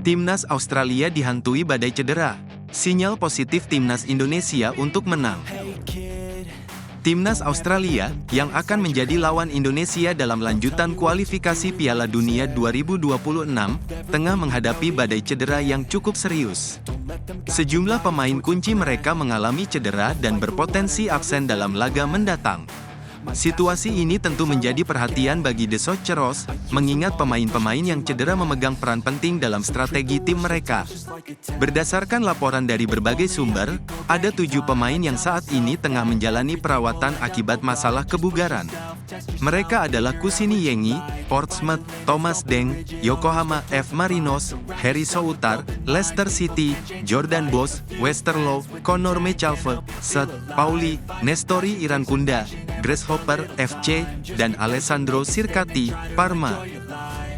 Timnas Australia dihantui badai cedera. Sinyal positif Timnas Indonesia untuk menang. Timnas Australia, yang akan menjadi lawan Indonesia dalam lanjutan kualifikasi Piala Dunia 2026, tengah menghadapi badai cedera yang cukup serius. Sejumlah pemain kunci mereka mengalami cedera dan berpotensi absen dalam laga mendatang. Situasi ini tentu menjadi perhatian bagi The Socceroos, mengingat pemain-pemain yang cedera memegang peran penting dalam strategi tim mereka. Berdasarkan laporan dari berbagai sumber, ada 7 pemain yang saat ini tengah menjalani perawatan akibat masalah kebugaran. Mereka adalah Kusini Yengi, Portsmouth, Thomas Deng, Yokohama F. Marinos, Harry Soutar, Leicester City, Jordan Bos, Westerlo, Conor McCalvo, Seth Pauli, Nestori Irankunda, Grasshopper FC, dan Alessandro Sirkati, Parma.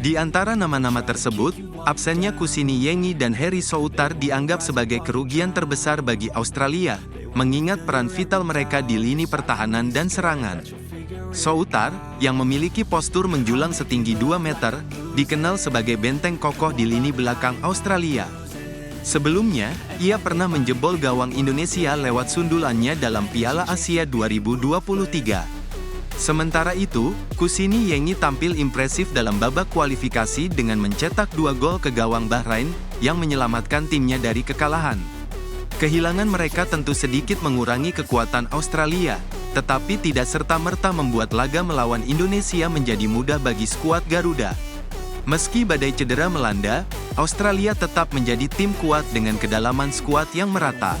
Di antara nama-nama tersebut, absennya Kusini Yengi dan Harry Soutar dianggap sebagai kerugian terbesar bagi Australia, mengingat peran vital mereka di lini pertahanan dan serangan. Soutar, yang memiliki postur menjulang setinggi 2 meter, dikenal sebagai benteng kokoh di lini belakang Australia. Sebelumnya, ia pernah menjebol gawang Indonesia lewat sundulannya dalam Piala Asia 2023. Sementara itu, Kusini Yengi tampil impresif dalam babak kualifikasi dengan mencetak 2 gol ke gawang Bahrain, yang menyelamatkan timnya dari kekalahan. Kehilangan mereka tentu sedikit mengurangi kekuatan Australia, tetapi tidak serta-merta membuat laga melawan Indonesia menjadi mudah bagi skuad Garuda. Meski badai cedera melanda, Australia tetap menjadi tim kuat dengan kedalaman skuad yang merata.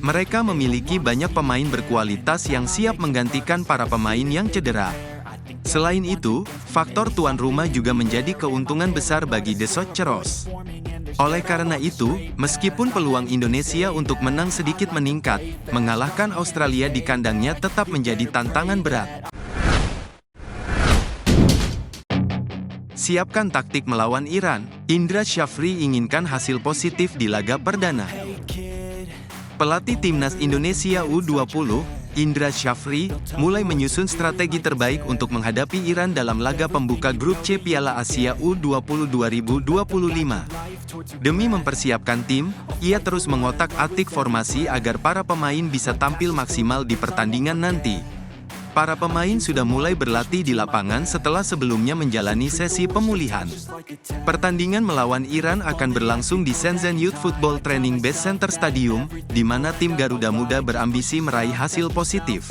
Mereka memiliki banyak pemain berkualitas yang siap menggantikan para pemain yang cedera. Selain itu, faktor tuan rumah juga menjadi keuntungan besar bagi The Socceroos. Oleh karena itu, meskipun peluang Indonesia untuk menang sedikit meningkat, mengalahkan Australia di kandangnya tetap menjadi tantangan berat. Siapkan taktik melawan Iran. Indra Syafri inginkan hasil positif di laga perdana. Pelatih Timnas Indonesia U20, Indra Syafri, mulai menyusun strategi terbaik untuk menghadapi Iran dalam laga pembuka grup C Piala Asia U20 2025. Demi mempersiapkan tim, ia terus mengotak-atik formasi agar para pemain bisa tampil maksimal di pertandingan nanti. Para pemain sudah mulai berlatih di lapangan setelah sebelumnya menjalani sesi pemulihan. Pertandingan melawan Iran akan berlangsung di Shenzhen Youth Football Training Base Center Stadium, di mana tim Garuda Muda berambisi meraih hasil positif.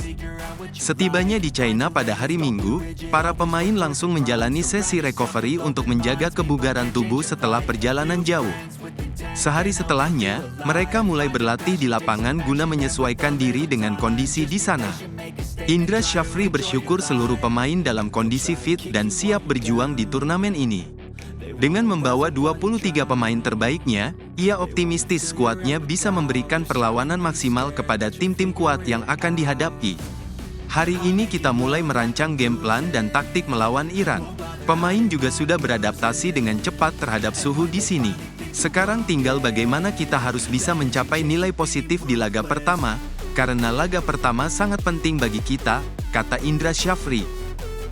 Setibanya di China pada hari Minggu, para pemain langsung menjalani sesi recovery untuk menjaga kebugaran tubuh setelah perjalanan jauh. Sehari setelahnya, mereka mulai berlatih di lapangan guna menyesuaikan diri dengan kondisi di sana. Indra Syafri bersyukur seluruh pemain dalam kondisi fit dan siap berjuang di turnamen ini. Dengan membawa 23 pemain terbaiknya, ia optimistis skuadnya bisa memberikan perlawanan maksimal kepada tim-tim kuat yang akan dihadapi. Hari ini kita mulai merancang game plan dan taktik melawan Iran. Pemain juga sudah beradaptasi dengan cepat terhadap suhu di sini. Sekarang tinggal bagaimana kita harus bisa mencapai nilai positif di laga pertama, karena laga pertama sangat penting bagi kita, kata Indra Syafri.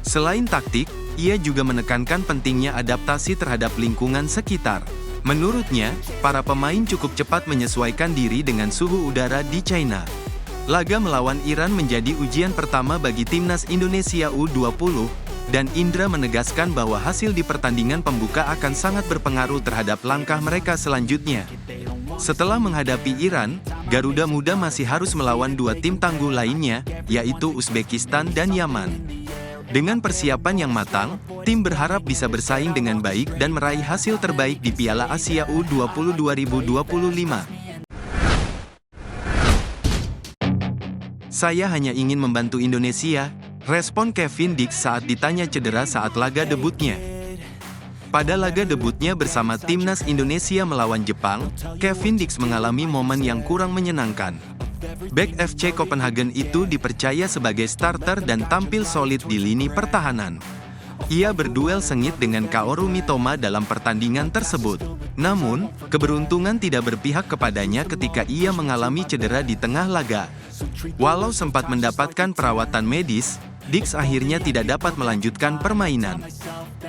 Selain taktik, ia juga menekankan pentingnya adaptasi terhadap lingkungan sekitar. Menurutnya, para pemain cukup cepat menyesuaikan diri dengan suhu udara di China. Laga melawan Iran menjadi ujian pertama bagi Timnas Indonesia U20, dan Indra menegaskan bahwa hasil di pertandingan pembuka akan sangat berpengaruh terhadap langkah mereka selanjutnya. Setelah menghadapi Iran, Garuda Muda masih harus melawan 2 tim tangguh lainnya, yaitu Uzbekistan dan Yaman. Dengan persiapan yang matang, tim berharap bisa bersaing dengan baik dan meraih hasil terbaik di Piala Asia U20 2025. Saya hanya ingin membantu Indonesia, respon Kevin Dix saat ditanya cedera saat laga debutnya. Pada laga debutnya bersama Timnas Indonesia melawan Jepang, Kevin Dix mengalami momen yang kurang menyenangkan. Bek FC Copenhagen itu dipercaya sebagai starter dan tampil solid di lini pertahanan. Ia berduel sengit dengan Kaoru Mitoma dalam pertandingan tersebut. Namun, keberuntungan tidak berpihak kepadanya ketika ia mengalami cedera di tengah laga. Walau sempat mendapatkan perawatan medis, Dix akhirnya tidak dapat melanjutkan permainan.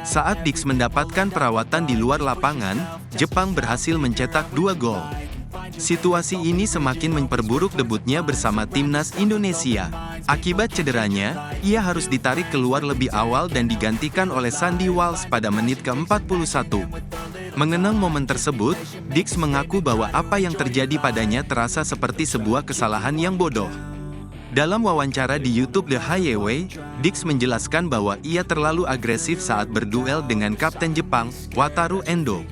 Saat Dix mendapatkan perawatan di luar lapangan, Jepang berhasil mencetak 2 gol. Situasi ini semakin memperburuk debutnya bersama timnas Indonesia. Akibat cederanya, ia harus ditarik keluar lebih awal dan digantikan oleh Sandy Walsh pada menit ke-41. Mengenang momen tersebut, Dix mengaku bahwa apa yang terjadi padanya terasa seperti sebuah kesalahan yang bodoh. Dalam wawancara di YouTube The Highway, Dix menjelaskan bahwa ia terlalu agresif saat berduel dengan Kapten Jepang, Wataru Endo.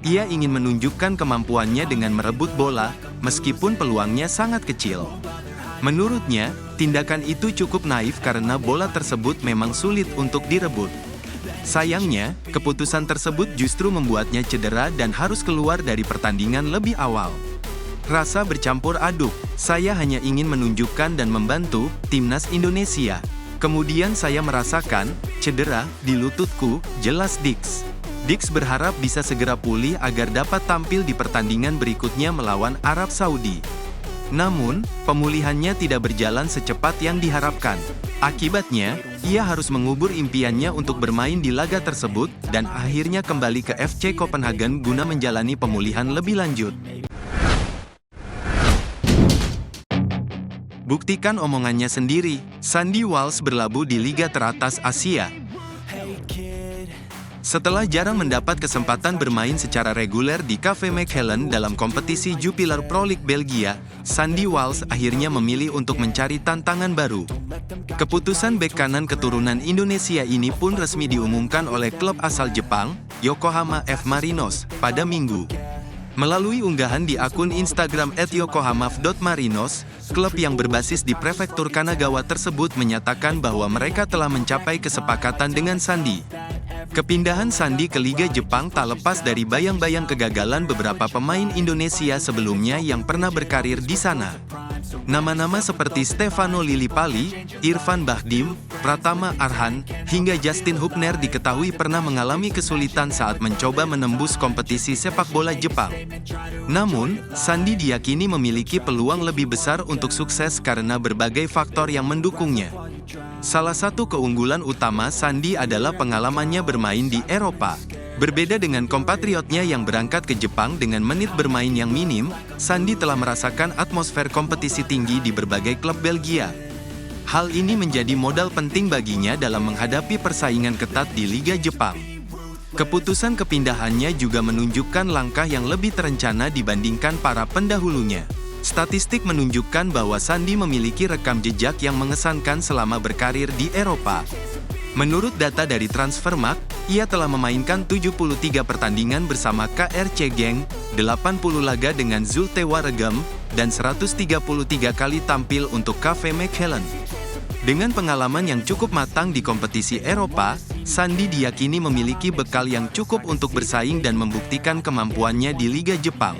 Ia ingin menunjukkan kemampuannya dengan merebut bola, meskipun peluangnya sangat kecil. Menurutnya, tindakan itu cukup naif karena bola tersebut memang sulit untuk direbut. Sayangnya, keputusan tersebut justru membuatnya cedera dan harus keluar dari pertandingan lebih awal. Rasa bercampur aduk, saya hanya ingin menunjukkan dan membantu timnas Indonesia. Kemudian saya merasakan cedera di lututku, jelas Dix. Dix berharap bisa segera pulih agar dapat tampil di pertandingan berikutnya melawan Arab Saudi. Namun, pemulihannya tidak berjalan secepat yang diharapkan. Akibatnya, ia harus mengubur impiannya untuk bermain di laga tersebut, dan akhirnya kembali ke FC Copenhagen guna menjalani pemulihan lebih lanjut. Buktikan omongannya sendiri, Sandy Walsh berlabuh di liga teratas Asia. Setelah jarang mendapat kesempatan bermain secara reguler di KV Mechelen dalam kompetisi Jupiler Pro League Belgia, Sandy Walsh akhirnya memilih untuk mencari tantangan baru. Keputusan bek kanan keturunan Indonesia ini pun resmi diumumkan oleh klub asal Jepang, Yokohama F. Marinos, pada Minggu. Melalui unggahan di akun Instagram @yokohama.marinos, klub yang berbasis di prefektur Kanagawa tersebut menyatakan bahwa mereka telah mencapai kesepakatan dengan Sandy. Kepindahan Sandy ke Liga Jepang tak lepas dari bayang-bayang kegagalan beberapa pemain Indonesia sebelumnya yang pernah berkarir di sana. Nama-nama seperti Stefano Lillipali, Irfan Bahdim, Pratama Arhan, hingga Justin Hubner diketahui pernah mengalami kesulitan saat mencoba menembus kompetisi sepak bola Jepang. Namun, Sandy diyakini memiliki peluang lebih besar untuk sukses karena berbagai faktor yang mendukungnya. Salah satu keunggulan utama Sandy adalah pengalamannya bermain di Eropa. Berbeda dengan kompatriotnya yang berangkat ke Jepang dengan menit bermain yang minim, Sandy telah merasakan atmosfer kompetisi tinggi di berbagai klub Belgia. Hal ini menjadi modal penting baginya dalam menghadapi persaingan ketat di Liga Jepang. Keputusan kepindahannya juga menunjukkan langkah yang lebih terencana dibandingkan para pendahulunya. Statistik menunjukkan bahwa Sandy memiliki rekam jejak yang mengesankan selama berkarir di Eropa. Menurut data dari Transfermarkt, ia telah memainkan 73 pertandingan bersama KRC Genk, 80 laga dengan Zulte Waregem, dan 133 kali tampil untuk KV Mechelen. Dengan pengalaman yang cukup matang di kompetisi Eropa, Sandy diyakini memiliki bekal yang cukup untuk bersaing dan membuktikan kemampuannya di Liga Jepang.